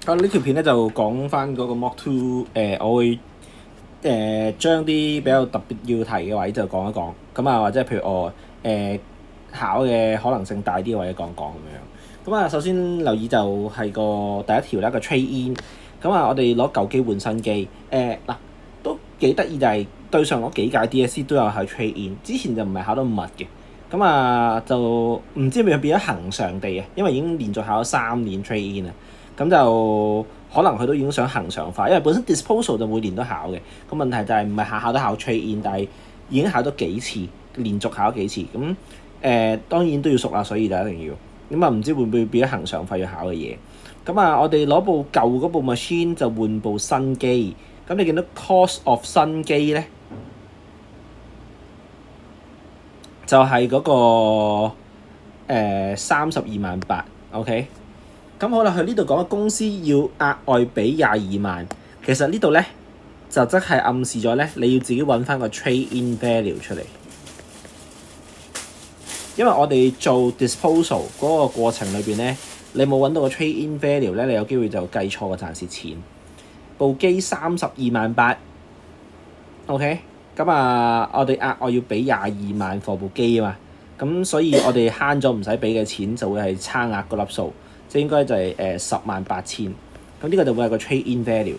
呢條片咧就講翻嗰個 Mock 2，我會將啲比較特別要提嘅位就講一講，咁啊或者譬如我考嘅可能性大啲嘅位講講咁樣。咁啊首先留意就係個第一條啦，個 trade in。咁啊我哋攞舊機換新機，嗱都幾得意，就係對上嗰幾屆 DSE 都有係 trade in，之前就唔係考得咁密嘅。咁啊就唔知係咪變咗恒常地啊，因為已經連續考咗3年 trade in 啦。咁就可能佢都已經想恒常化，因為本身 disposal 就每年都考嘅，個問題就係唔係下下都考 trade in，但係已經考咗幾次，連續考咗幾次，咁當然都要熟啦，所以就一定要。咁啊唔知會唔會變咗恒常化要考嘅嘢？咁啊我哋攞部舊嗰部 machine 就換部新機，咁你見到 cost of 新機咧就係嗰個32.8萬，OK。咁好啦，佢呢度講公司要額外俾22萬，其實呢度咧就即係暗示咗咧，你要自己揾翻個 trade in value 出嚟，因為我哋做 disposal 嗰個過程裏邊咧，你冇揾到個 trade in value 咧，你有機會就計錯個賺蝕錢。部機32.8萬，OK， 咁啊，我哋額外要俾22萬貨部機啊嘛，咁所以我哋慳咗唔使俾嘅錢就會係差額嗰粒數。即係應該就係10.8千，咁呢個就會係個 trade in value。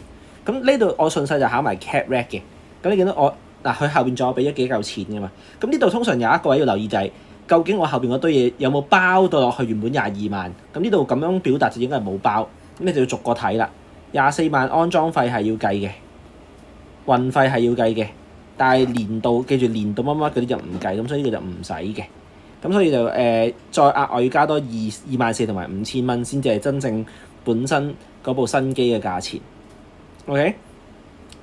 咁呢度我順勢就考埋 cap rate 嘅。咁你見到我嗱，佢後邊仲有俾咗幾嚿錢㗎嘛？咁呢度通常有一個位要留意就係，究竟我後邊嗰堆嘢有冇包到落去原本22萬？咁呢度咁樣表達就應該係冇包。咁你就要逐個睇啦。24萬安裝費係要計嘅，運費係要計嘅，但係年度記住年度乜乜嗰啲就唔計，咁所以呢個就唔使嘅。咁所以就再額外要加多24,000同埋5,000蚊先至係真正本身嗰部新機嘅價錢。OK，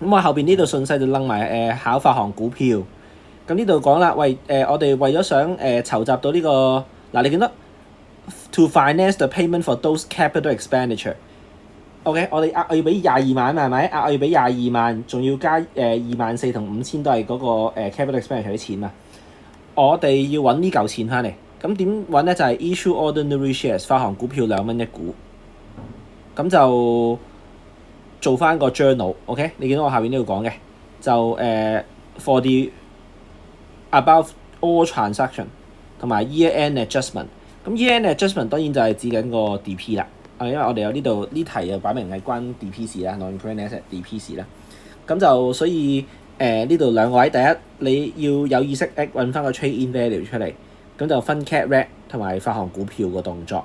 咁我後邊呢度順勢就擸埋考發行股票。咁呢度講啦，我哋為咗想籌集到呢個嗱，你見到 to finance the payment for those capital expenditure。OK， 我哋額外要俾22萬係咪？額外要俾22萬，仲要加24,000同5,000都係嗰個capital expenditure 啲錢嘛。我哋要揾呢嚿錢翻嚟，咁點揾咧？就係 issue ordinary shares 發行股票2蚊一股，咁就做翻個 journal。OK， 你見到我下邊呢度講嘅就for the above all transaction 同埋 year end adjustment。咁 year end adjustment 當然就係指緊個 DP 啦。因為我哋有呢度呢題就擺明係關 DP 事啦 ，non-current asset DP 事啦。咁就所以呢度兩個位，第一你要有意識揾翻個 trade in value 出嚟，咁就分 cap rate 同埋發行股票個動作。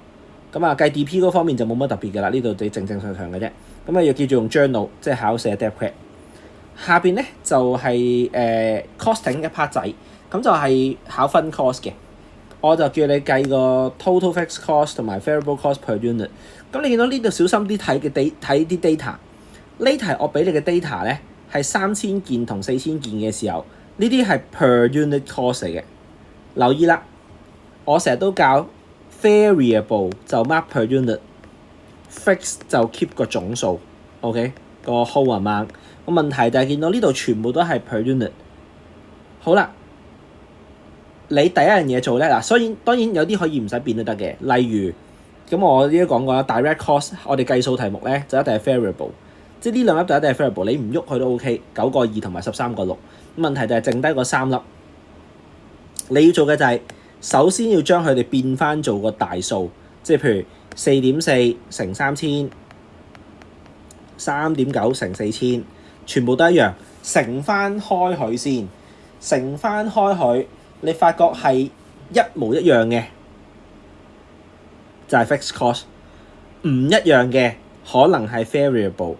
咁啊計 DP 嗰方面就冇乜特別㗎啦，呢度你正常嘅啫。咁啊要記住用 journal 即係考寫 debt credit。下邊咧就係costing 一 part 仔，咁就係考分 cost 嘅。我就叫你計個 total fixed cost 同埋 variable cost per unit。咁你見到呢度小心啲睇啲 data。呢題我俾你嘅 data 咧係3000件同4000件嘅時候，呢啲係 per unit cost 嚟嘅。留意啦，我成日都教 variable 就 mark per unit，fixed 就 keep 個總數。OK， 個 whole amount。個問題就係見到呢度全部都係 per unit。好啦。你第一樣嘢做咧嗱，當然有啲可以唔使變都得嘅，例如咁我呢都講過啦 ，direct cost 我哋計數題目咧就一定係 variable， 即係呢兩粒就一定係 variable， 你唔喐佢都 OK，9.2 同埋13.6。問題就係剩低個3粒，你要做嘅就係首先要將佢哋變翻做個大數，即係譬如4.4乘3000、3.9乘4000，全部都一樣，乘翻開佢先，乘翻開佢。你發覺係一模一樣嘅，就係 fixed cost。唔一樣嘅可能係 variable，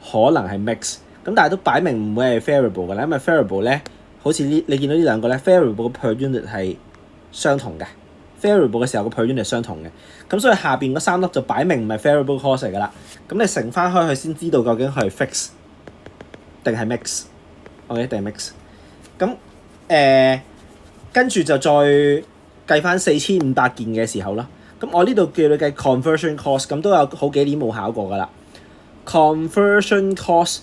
可能係 mix。咁但係都擺明唔會係 variable 㗎啦，因為 variable 咧，好似你見到呢兩個咧 ，variable 嘅 per unit 係相同嘅 ，variable 嘅時候個 per unit 係相同嘅。咁所以下邊嗰3粒就擺明唔係 variable cost 嚟㗎啦。咁你乘翻開佢先知道究竟係 fix 定係 mix。OK， 定係 mix。咁跟住就再計翻4500件嘅時候啦。咁我呢度叫你計 conversion cost， 咁都有好幾年冇考過㗎啦。conversion cost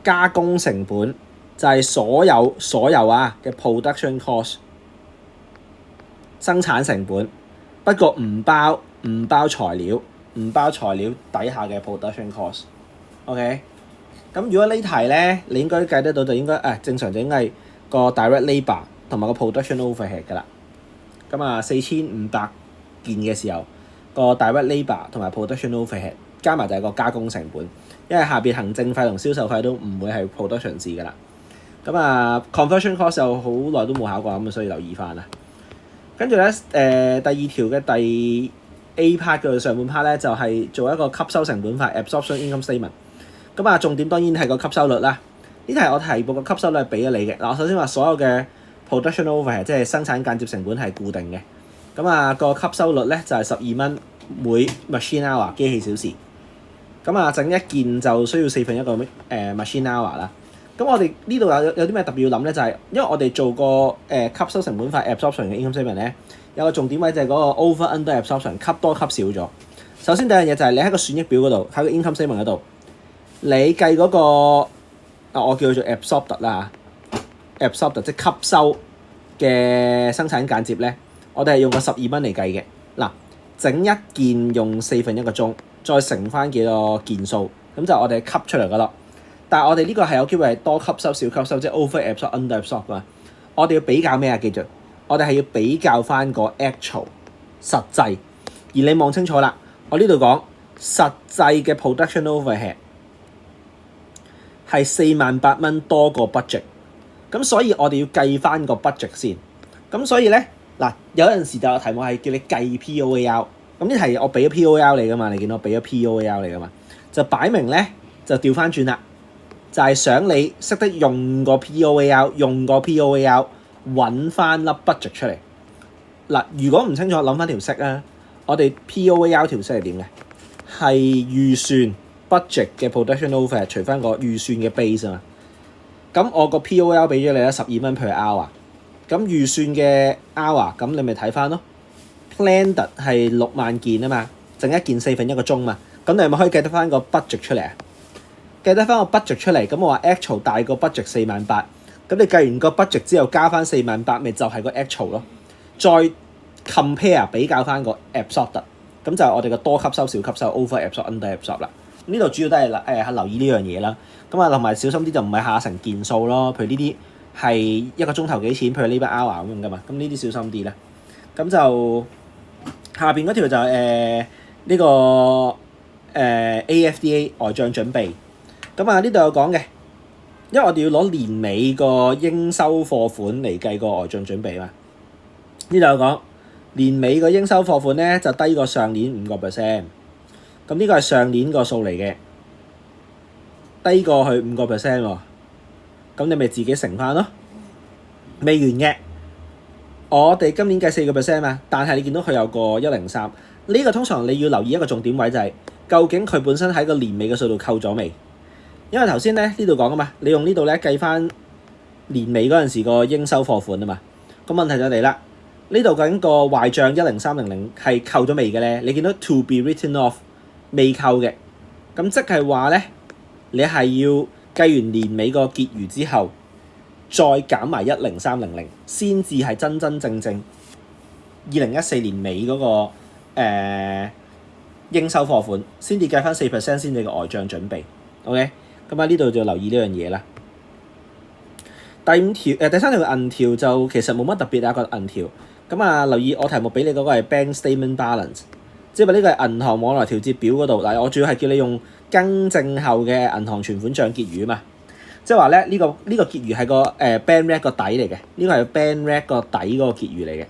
加工成本就係所有嘅 production cost 生產成本，不過唔包材料，唔包材料底下嘅 production cost。OK， 咁如果呢題咧，你應該計得到就應該正常就應該係個 direct labour 同埋個 production overhead 㗎啦。咁啊4500件嘅時候，個 direct labour 同埋 production overhead 加埋就係個加工成本，因為下邊行政費同銷售費都唔會係 production 字㗎啦。咁啊 conversion cost 就好耐都冇考過，咁所以留意翻啦。跟住咧第二條嘅第 A part 嘅上半 part 咧就係做一個吸收成本法 absorption income statement。咁啊重點當然係個吸收率啦。呢題我題目個吸收率係俾咗你嘅。嗱，我首先話所有嘅 production overhead 即係生產間接成本係固定嘅。咁啊個吸收率咧就係12蚊每 machine hour 機器小時。咁啊整一件就需要1/4個machine hour 啦。咁我哋呢度有啲咩特別要諗咧？就係因為我哋做個吸收成本法 absorption 嘅 income statement 咧，有個重點位就係嗰個 over under absorption 吸多吸少咗。首先第一樣嘢就係你喺個損益表嗰度，喺個 income statement 嗰度，你計嗰個我叫做 absorbed 啦嚇 ，absorbed 即係吸收嘅生產間接咧，我哋係用個12蚊嚟計嘅。嗱，整一件用1/4個鐘，再乘翻幾多件數，咁就我哋吸出嚟噶啦。但係我哋呢個係有機會係多吸收少吸收，即係 over absorb under absorb 嘛。我哋要比較咩啊？記住，我哋係要比較翻個 actual 實際。而你望清楚啦，我呢度講實際嘅 production overhead 係48,000蚊多過 budget。咁所以我哋要計翻個 budget 先。咁所以咧嗱，有陣時就有題目係叫你計 POAR。咁呢題我俾咗 POAR 你噶嘛？你見到我俾咗 POAR 你噶嘛？就擺明咧就調翻轉啦。就係想你識得用個 POAR 揾翻粒 budget 出嚟。嗱，如果唔清楚，諗翻條式啊。我哋 POAR 條式係點嘅？係預算 budget 嘅 production overhead 除翻個預算嘅 base 啊嘛。咁我個 POAR 俾咗你啦，12蚊 per hour。咁預算嘅 hour， 咁你咪睇翻咯。Planned 係6萬件啊嘛，整一件1/4個鐘嘛。咁你咪可以計得翻個 budget 出嚟啊？計得翻個 budget 出嚟，咁我話 actual 大過 budget 48,000，咁你計完個 budget 之後加翻48,000，咪就係個 actual 咯。再 compare 比較翻個 absorbed， 咁就係我哋個多吸收少吸收 over absorb under absorb 啦。呢度主要都係留意呢樣嘢啦。咁啊，同埋小心啲就唔係下成件數咯。譬如呢啲係一個鐘頭幾錢，譬如呢班 hour 咁樣噶嘛。咁呢啲小心啲啦。咁就下邊嗰條就呢個AFDA 呆帳準備。咁啊，呢度有講嘅，因為我哋要攞年尾個應收貨款嚟計個呆帳準備嘛。呢度有講年尾個應收貨款咧就低過上年5%。咁呢個係上年個數嚟嘅，低過去5%喎。咁你咪自己乘翻咯。未完嘅，我哋今年計4%嘛，但係你見到佢有個103。呢個通常你要留意一個重點位就係，究竟佢本身喺個年尾嘅數度扣咗未？因為頭先咧呢度講啊嘛，你用呢度咧計翻年尾嗰陣時個應收貨款啊嘛。個問題就嚟啦，呢度究竟個壞帳10300係扣咗未嘅咧？你見到 to be written off 未扣嘅，咁即係話咧，你係要計完年尾個結餘之後，再減埋10300，先至係真真正正2014年尾嗰個應收貨款，先至計翻4%先至個呆帳準備。OK。咁啊，呢度就留意呢樣嘢啦。第三條嘅銀條就其實冇乜特別啊，個銀條。咁啊，留意我題目俾你嗰個係 bank statement balance，即係話呢個係銀行往來調節表嗰度。嗱，我主要係叫你用更正後嘅銀行存款帳結餘啊嘛。即係話咧，呢個結餘係個bank rec 個底嚟嘅，呢個係 bank rec 個底嗰個結餘嚟嘅。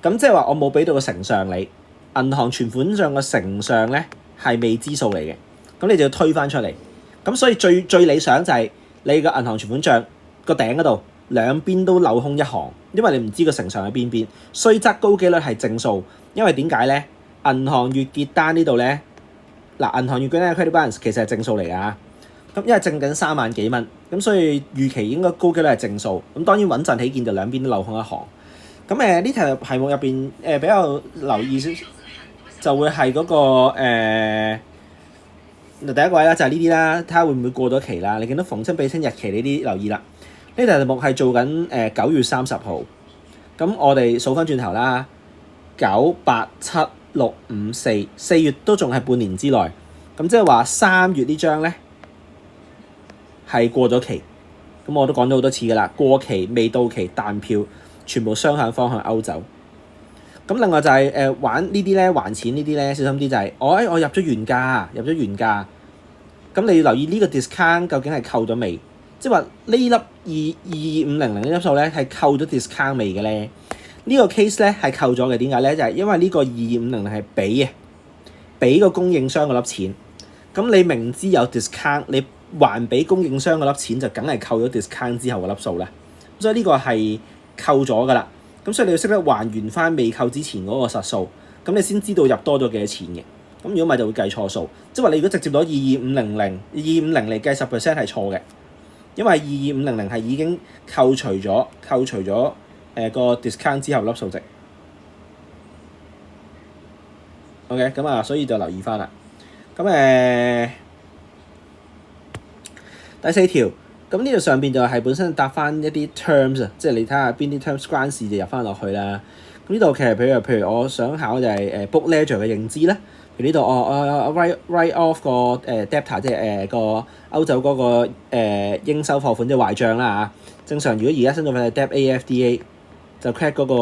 咁即係話我冇俾到個乘上你，銀行存款帳個乘上咧係未知數嚟嘅。咁你就要推翻出嚟，咁所以最理想就係你個銀行存款帳個頂嗰度兩邊都鏤空一行，因為你唔知個乘上喺邊邊。雖則高機率係正數，因為點解咧？銀行月結單呢度咧，嗱，銀行月結單嘅 credit balance 其實係正數嚟㗎。咁因為正緊3萬幾蚊，咁所以預期應該高機率係正數。咁當然穩陣起見就兩邊都鏤空一行。咁呢題目入邊比較留意少少，就會係嗰個第一個位啦，就係呢啲啦，睇下會唔會過咗期啦。你見到逢親俾清日期呢啲留意啦。呢題目係做緊9月30號，咁我哋數翻轉頭啦，9、8、7、4月都仲係半年之內，咁即係話3月呢張咧係過咗期，咁我都講咗好多次㗎啦，過期未到期彈票全部雙向方向歐走。咁另外就係玩呢啲咧，還錢呢啲咧，小心啲就係我入咗原價，咁你要留意呢個 discount 究竟係扣咗未？即係話呢粒22500呢粒數咧係扣咗 discount 未嘅咧？呢個 case 咧係扣咗嘅，點解咧？就係因為呢個22500係俾個供應商嗰粒錢，咁你明知有 discount， 你還俾供應商嗰粒錢就梗係扣咗 discount 之後嗰粒數啦，所以呢個係扣咗㗎啦。咁所以你要識得還原翻未扣之前嗰個實數，咁你先知道入多咗幾多錢嘅。咁如果唔係就會計錯數，即係話你如果直接攞22500嚟計10% 係錯嘅，因為22500係已經扣除咗個 discount 之後粒數值。OK， 咁啊，所以就留意翻啦。咁第4條。咁呢度上邊就係本身搭翻一啲 terms 啊，即係你睇下邊啲 terms 關事就入翻落去啦。咁呢度其實譬如我想考就係book ledger 嘅認知啦。譬如呢度write off 個debtor 即係個歐洲嗰個應收貨款即係壞帳啦嚇。正常如果而家申報費係 debt AFDA 就 credit 嗰個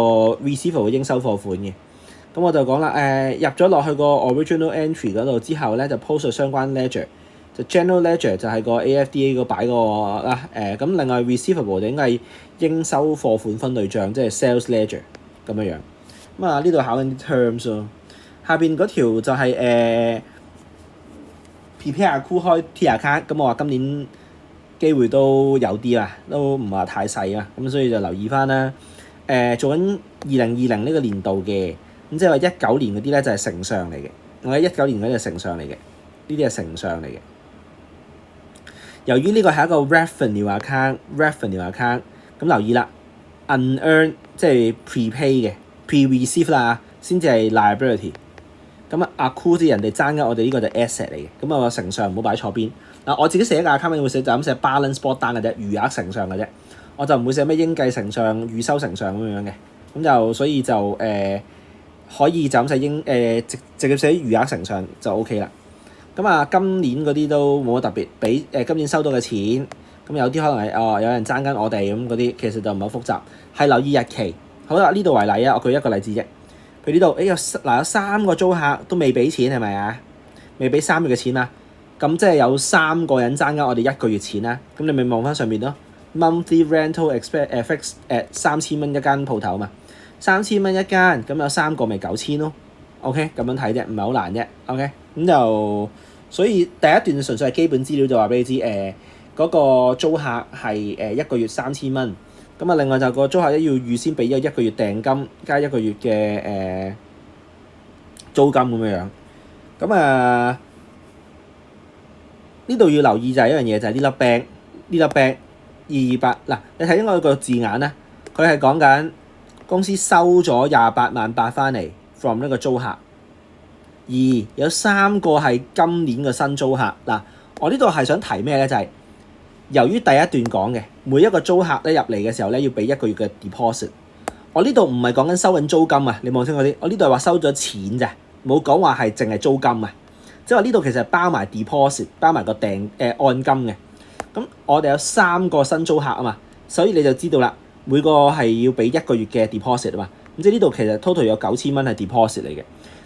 receivable 嘅應收貨款嘅。咁我就講啦入咗落去個 original entry 嗰度之後咧就 post 相關 ledger。就 general ledger 就係個 AFDA 個擺個啦咁另外 receivable 就應該係應收貨款分類帳，即係 sales ledger 咁樣。咁啊呢度考緊啲 terms 咯。下邊嗰條就係prepare accrued 開 T account， 咁我話今年機會都有啲啦，都唔係太細啊，咁所以就留意翻啦。做緊2020呢個年度嘅，咁即係話19年嗰啲咧就係乘上嚟嘅，我喺19年嗰啲係乘上嚟嘅，呢啲係乘上嚟嘅。由於呢個係一個 revenue account，咁留意啦 ，unearned 即係 prepay 嘅 pre-receive 啦，先至係 liability。咁accrue 即係人哋爭緊，我哋呢個就 asset 嚟嘅。咁我乘上唔好擺錯邊。嗱，我自己寫嘅 account 會寫就咁寫 balance brought down 嘅啫，餘額乘上嘅啫。我就唔會寫咩應計乘上、預收乘上咁樣嘅。咁就所以就可以就咁寫直接寫餘額乘上就 OK 啦。咁今年嗰啲都冇乜特別，俾今年收到嘅錢，咁有啲可能係有人爭緊我哋咁嗰啲，其實就唔係好複雜，係留意日期。好啦，呢度為例啊，我舉一個例子啫。譬如呢度有3個租客都未俾錢係咪啊？未俾3月嘅錢啊？咁即係有3個人爭緊我哋1個月錢啦。咁你咪望翻上面咯 ，monthly rental fixed at 3000蚊一間鋪頭嘛，3000蚊一間，咁有3個咪9000咯。OK， 咁樣睇啫，唔係好難啫。OK， 咁就所以第一段純粹係基本資料，就話俾你知嗰個租客係1個月3000蚊。咁另外就個租客要預先俾1個月訂金加1個月嘅租金咁樣。咁呢度要留意就係一樣嘢，就係呢粒 bank 228嗱，你睇應該個字眼咧，佢係講緊公司收咗288000翻嚟 from 呢個租客，而有3個係今年嘅新租客嗱。我呢度係想提咩咧？就係由於第一段講嘅每一個租客咧入嚟嘅時候咧要俾1個月嘅 deposit， 我呢度唔係講緊收緊租金啊，你望清楚啲，我呢度係話收咗錢咋，冇講話係淨係租金啊，即係話呢度其實係包埋 deposit， 包埋個按金嘅。咁我哋有3個新租客啊嘛，所以你就知道啦，每個係要俾1個月嘅 deposit 啊嘛。咁即係呢度其實 total 有9000蚊係 deposit 嚟嘅，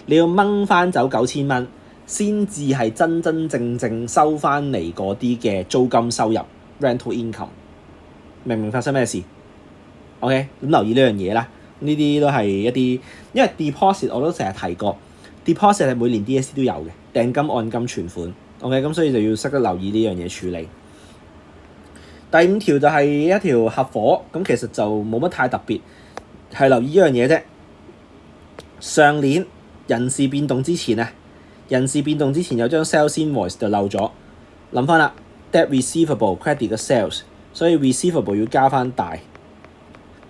你要掹翻走9000蚊，先至係真真正正收翻嚟嗰啲嘅租金收入 rental income。明唔明發生咩事 ？OK， 咁留意呢樣嘢啦。呢啲都係一啲，因為 deposit 我都成日提過 ，deposit 係每年 DSE 都有嘅，訂金、按金、存款。OK， 咁所以就要識得留意呢樣嘢處理。第5條就係一條合夥，咁其實就冇乜太特別，係留意呢樣嘢啫。上年人事變動之前有張 sales invoice 就漏咗，諗翻啦 ，debt receivable credit 嘅 sales， 所以 receivable 要加翻大。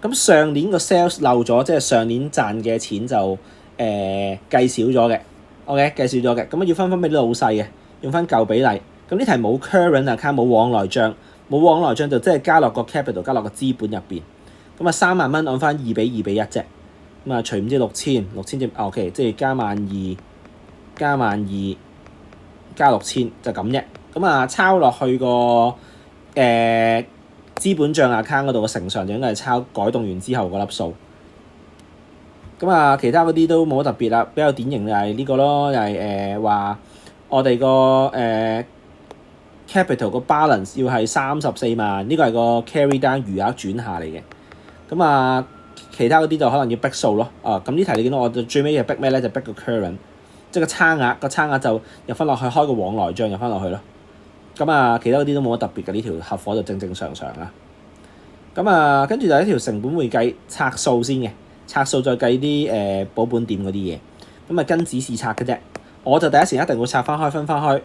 咁上年個 sales 漏咗，即係上年賺嘅錢就計少咗嘅 ，OK 計少咗嘅，咁要分俾啲老細嘅，用翻舊比例。咁呢題冇 current account 冇往來帳。冇往來帳就即係加落個 capital， 加落個資本入邊。咁3萬蚊按翻2:2:1啫。咁啊除5即6000點，OK，即係加12000加12000加6000就咁啫。咁啊抄落去個資本帳 account 嗰度嘅乘上就應該係抄改動完之後嗰粒數。咁啊其他嗰啲都冇乜特別啦，比較典型就係呢個咯，就係話我哋個capital 個 balance 要係34萬，呢個係個 carry down 餘額轉下嚟嘅。咁啊其他嗰啲就可能要逼數咯。咁呢題你見到我最尾係逼咩咧？就逼個 current， 即係個差額就入翻落去，開個往來帳入翻落去咯。咁啊其他嗰啲都冇乜特別嘅，呢條合夥就正正常常啦。咁啊跟住就一條成本會計拆數先嘅，拆數再計啲保本點嗰啲嘢。咁啊跟指示拆嘅啫。我就第一時間一定會拆翻開，分翻開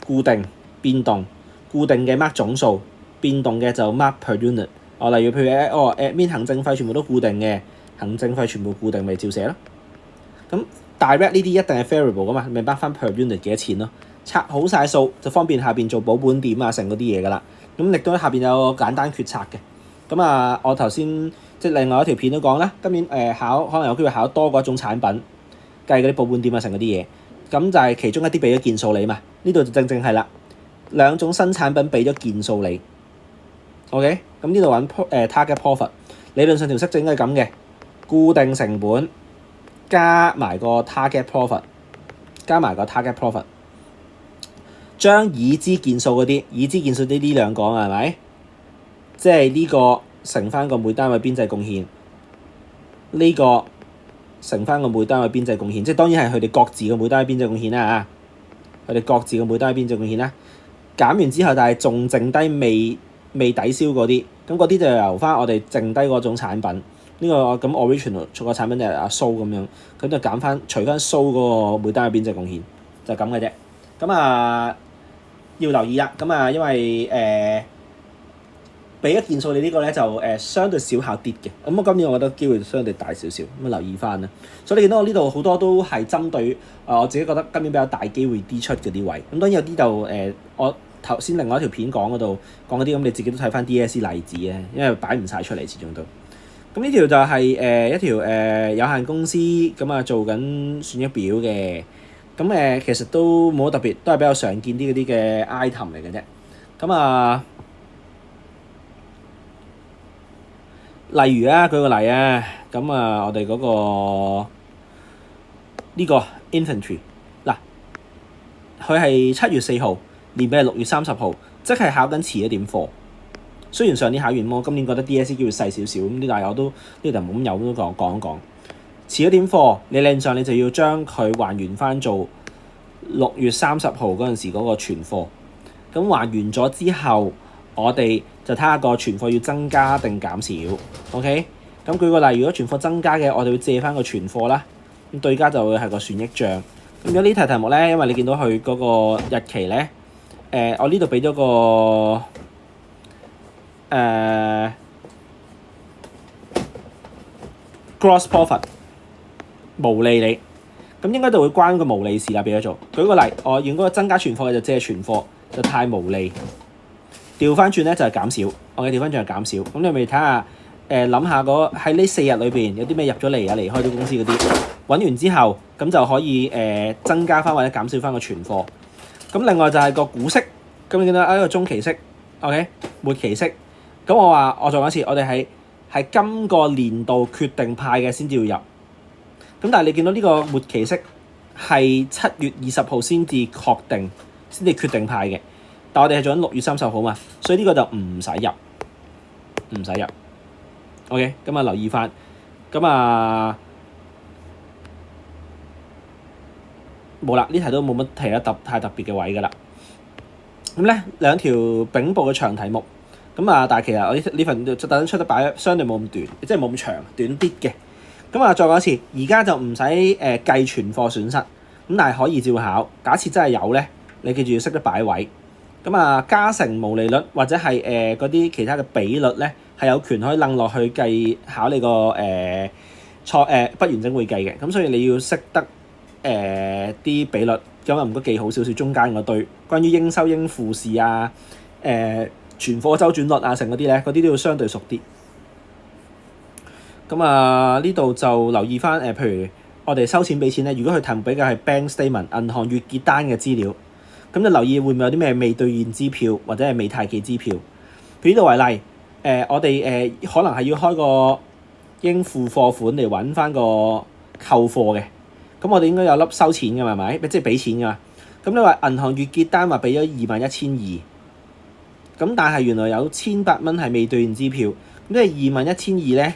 固定、變動。固定嘅 mark 總數，變動嘅就 mark per unit。例如譬如admin 行政費全部都固定嘅，行政費全部固定咪照寫咯。咁 direct 呢啲一定係 variable 噶嘛，咪 mark 翻 per unit 幾多錢咯。拆好晒數就方便下邊做保本點啊，成嗰啲嘢噶啦。咁亦都下邊有個簡單決策嘅。咁啊，我頭先即係另外一條片都講啦，今年考可能有機會考多過一種產品，計嗰啲保本點啊，成嗰啲嘢。咁就係其中一啲俾咗件數你嘛，呢度就正正係啦，兩種新產品俾咗件數你。OK， 咁呢度揾target profit， 理論上條式就應該係咁嘅，固定成本加埋個 target profit， 將已知件數嗰啲，已知件數呢兩個係咪？即係呢個乘翻個每單位邊際貢獻，呢個乘翻個每單位邊際貢獻，即係當然係佢哋各自嘅每單位邊際貢獻啦嚇，佢哋各自嘅每單位邊際貢獻啦。減完之後，但係仲剩低未抵消嗰啲，咁嗰啲就由翻我哋剩低嗰種產品。呢個咁 original 個產品就係阿蘇咁樣，咁就減翻除翻蘇嗰個每單位邊際貢獻，就咁嘅啫。咁啊要留意啦，咁啊因為俾一件數你呢個咧就相對小考啲嘅，咁我今年我覺得機會相對大少少，咁留意翻啦。所以你見到我呢度好多都係針對我自己覺得今年比較大機會啲出嗰啲位，咁當然有啲就我頭先另外一條片講嗰度講嗰啲，咁你自己都睇翻 DSE 例子啊，因為擺唔晒出嚟始終都。咁呢條就係一條有限公司咁啊做緊損益表嘅，咁其實都冇乜特別，都係比較常見啲嗰啲嘅 item 嚟嘅啫。咁啊，例如啊，舉個例啊，咁啊我哋嗰個呢個 inventory 嗱，佢係7月4號，年尾係6月30號，即係考緊遲一點課。雖然上年考完，我今年覺得 DSE 機會細少少，咁啲但係我都呢度冇咁有都講一講。遲一點課，理論上你就要將佢還原翻做6月30號嗰陣時嗰個存貨。咁還原咗之後，我哋就睇下個存貨要增加定減少。OK， 咁舉個例，如果存貨增加嘅，我哋會借翻個存貨啦。咁對家就會係個損益帳。咁如果呢題題目咧，因為你見到佢嗰個日期咧，我呢度俾咗個gross profit 毛利你，咁應該就會關個毛利事啦。俾咗做，舉個例，我如果增加存貨嘅就借存貨，就太毛利。調翻轉咧就係減少，我嘅調翻轉係減少。咁你咪睇下諗下喺呢4日裏邊有啲咩入咗嚟啊，離開咗公司嗰啲，揾完之後咁就可以增加翻或者減少翻個存貨。咁另外就係個股息，咁你見到一個中期息 ，OK， 末期息。咁我再講一次，我哋係今個年度決定派嘅先至要入。咁但係你見到呢個末期息係7月20號先至確定，先至決定派嘅。但我哋係做緊6月30號嘛，所以呢個就唔使入。OK， 咁啊留意翻。咁啊冇啦，呢題都冇乜提得太特別嘅位㗎啦。咁咧兩條丙部嘅長題目。咁啊，但係其實我呢份就特登出得擺，相對冇咁短，即係冇咁長，短啲嘅。咁啊，再講一次，而家就唔使計存貨損失，咁但係可以照考。假設真係有咧，你記住要識得擺位。咁啊，加成毛利率或者係嗰啲其他嘅比率咧，係有權可以楞落去考你個不完整會計嘅。咁所以你要識得啲比率，咁啊唔該記好少少中間嗰堆，關於應收應付事啊，存貨周轉率啊，成嗰啲咧，嗰啲都要相對熟啲。咁啊呢度就留意翻譬如我哋收錢俾錢咧，如果佢題目比較係 bank statement 銀行月結單嘅資料，咁就留意會唔會有啲咩未兌現支票或者係未太記支票。譬如呢度為例，我哋可能係要開個應付貨款嚟揾翻個扣貨嘅，咁我哋應該有粒收錢㗎嘛，係咪？即係俾錢㗎嘛。咁你話銀行月結單話俾咗21,200，咁但係原來有1,800蚊係未兌現支票，咁即係21,200咧，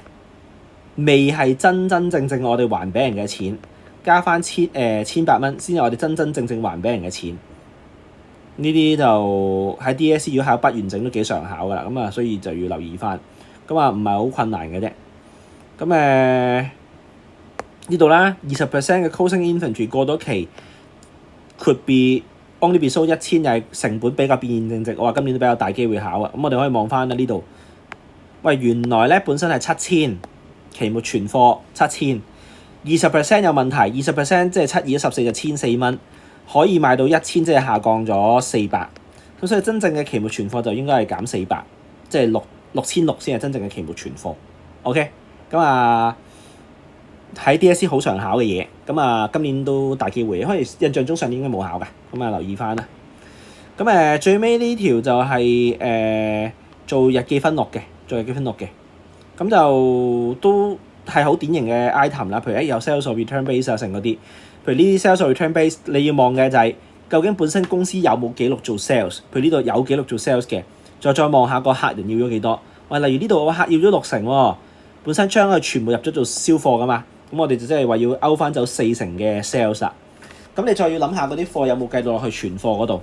未係真真正正我哋還俾人嘅錢，加翻1,800蚊先係我哋真真正正還俾人嘅錢。呢啲就喺 DSE 如果考不完整都幾常考㗎啦，咁啊所以就要留意翻，咁啊唔係好困難嘅啫。咁呢度啦，20% 嘅 closing inventory 過咗期 could be only be sold 1,000，又係成本比較變現正值，我話今年都比較大機會考啊。咁我哋可以望翻啦呢度，喂原來咧本身係7,000，期末存貨7,000，20% 有問題，20% 即係7×14就1,400蚊，可以賣到1,000，即係下降咗400，咁所以真正嘅期末存貨就應該係減400，即係6,600先係真正嘅期末存貨。OK， 咁啊喺 DSE 好常考嘅嘢，咁啊今年都大機會，因為印象中上年應該冇考㗎，咁啊留意翻啦。咁最尾呢條就係做日記分錄嘅，咁就都係好典型嘅 item 啦。譬如有 sales or return base 啊，成嗰啲，譬如呢啲 sales or return base，你要望嘅就係究竟本身公司有冇記錄做 sales。譬如呢度有記錄做 sales 嘅，再望下個客人要咗幾多。例如呢度個客要咗60%喎，本身將佢全部入咗做銷貨㗎嘛，咁我哋就即係話要勾翻走40%嘅 sales 啦。咁你再要諗下嗰啲貨有冇計到落去存貨嗰度。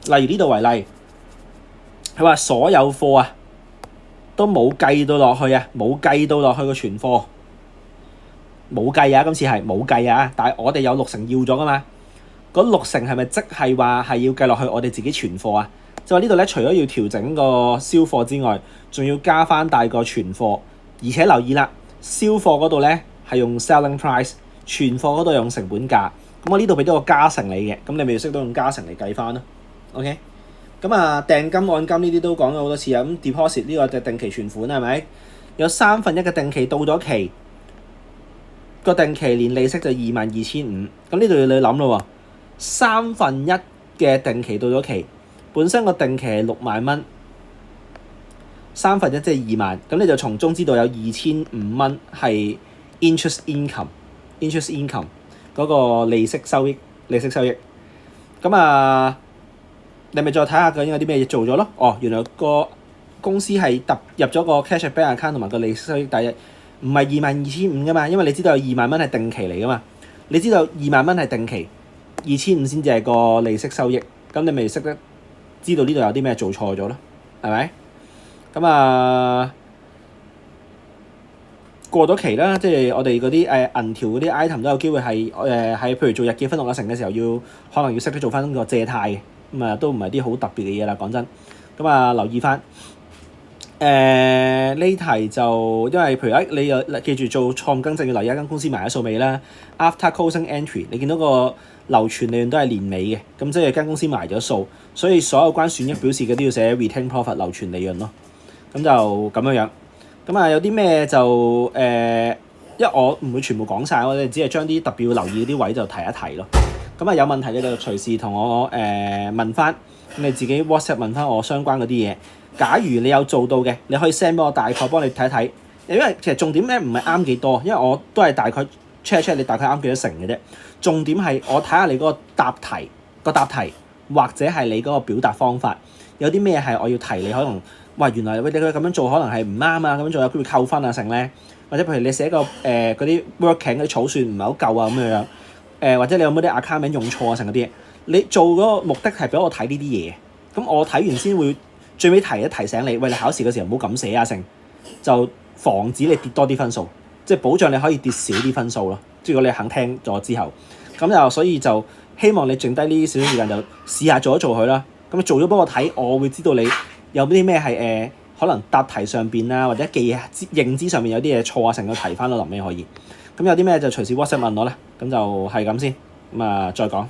例如呢度為例，佢話所有貨啊都冇計到落去啊，冇計到落去個存貨，冇計啊！今次係冇計啊，但係我哋有60%要咗㗎嘛，嗰60%係咪即係話係要計落去我哋自己存貨啊？就話呢度咧，除咗要調整個銷貨之外，仲要加翻大個存貨，而且留意啦，銷貨嗰度咧係用 selling price， 存貨嗰度用成本價。咁我呢度俾咗個加成你嘅，咁你咪要識到用加成嚟計翻咯。OK， 咁啊訂金按金呢啲都講咗好多次啊。咁 deposit 呢個就定期存款係咪？有1/3嘅定期到咗期，個定期年利息就22,500。咁呢度要你諗咯喎，1/3嘅定期到咗期。本身個定期係60,000蚊，1/3即係2萬，咁你就從中知道有2,500蚊係 interest income 嗰個利息收益。咁啊，你咪再睇下究竟有啲咩嘢做咗咯？哦，原來個公司係入咗個 cash bank account 同埋個利息收益，但係唔係22,500噶嘛？因為你知道有2萬蚊係定期嚟噶嘛？你知道2萬蚊係定期，2,500先至係個利息收益，咁你咪識得知道呢度有啲咩做錯咗咯，係咪？咁啊過咗期啦，即係我哋嗰啲銀條嗰啲 item 都有機會係喺譬如做日記分錄成嘅時候可能要識得做翻個借貸嘅，咁啊都唔係啲好特別嘅嘢啦，講真。咁啊留意翻呢題就因為譬如你又記住做錯誤更正要留意一間公司埋咗數尾啦。After closing entry 你見到個流存利潤都係年尾嘅，咁即係間公司埋咗數，所以所有關損益表示嘅都要寫 retain profit 流存利潤咯。咁就咁樣。咁啊有啲咩就因為我唔會全部講晒，我哋只係將啲特別要留意嗰啲位就提一提咯。咁啊有問題你就隨時同我問翻，咁你自己 WhatsApp 問翻我相關嗰啲嘢。假如你有做到嘅，你可以 send 俾我，大概幫你睇睇。因為其實重點咧唔係啱幾多，因為我都係大概 check 你大概啱幾多成嘅啫。重點係我睇下你嗰個答題或者係你嗰個表達方法有啲咩係我要提你，可能原來你咁樣做可能係唔啱啊，咁樣做有機會扣分啊成咧，或者譬如你寫個嗰啲 working 嗰啲草算唔係好夠啊咁樣，或者你有冇啲 account 名用錯啊成嗰啲嘢，你做嗰個目的係俾我睇呢啲嘢，咁我睇完先會最尾提醒你，喂，你考試嘅時候唔好咁寫啊成，就防止你跌多啲分數，即係保障你可以跌少啲分數咯。即係如果你肯聽咗之後，咁就所以就希望你剩低呢少少時間就試下做一做佢啦。咁做咗幫我睇，我會知道你有啲咩係可能答題上邊啊，或者認知上面有啲嘢錯啊，成個提翻到臨尾可以。咁有啲咩就隨時 WhatsApp 問我啦。咁就係咁先，咁啊再講。